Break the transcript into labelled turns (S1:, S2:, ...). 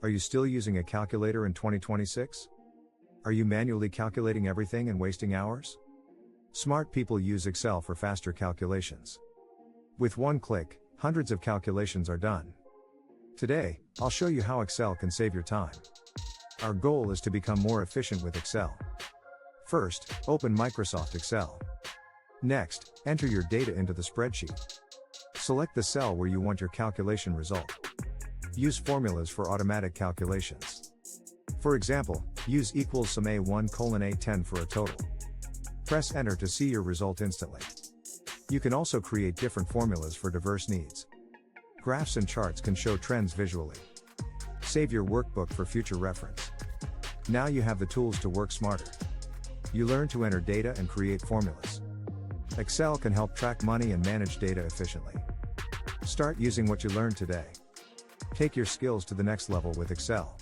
S1: Are you still using a calculator in 2026? Are you manually calculating everything and wasting hours? Smart people use Excel for faster calculations. With one click, hundreds of calculations are done. Today, I'll show you how Excel can save your time. Our goal is to become more efficient with Excel. First, open Microsoft Excel. Next, enter your data into the spreadsheet. Select the cell where you want your calculation result. Use formulas for automatic calculations. For example, use equals sum A1 colon A10 for a total. Press enter to see your result instantly. You can also create different formulas for diverse needs. Graphs and charts can show trends visually. Save your workbook for future reference. Now you have the tools to work smarter. You learn to enter data and create formulas. Excel can help track money and manage data efficiently. Start using what you learned today. Take your skills to the next level with Excel.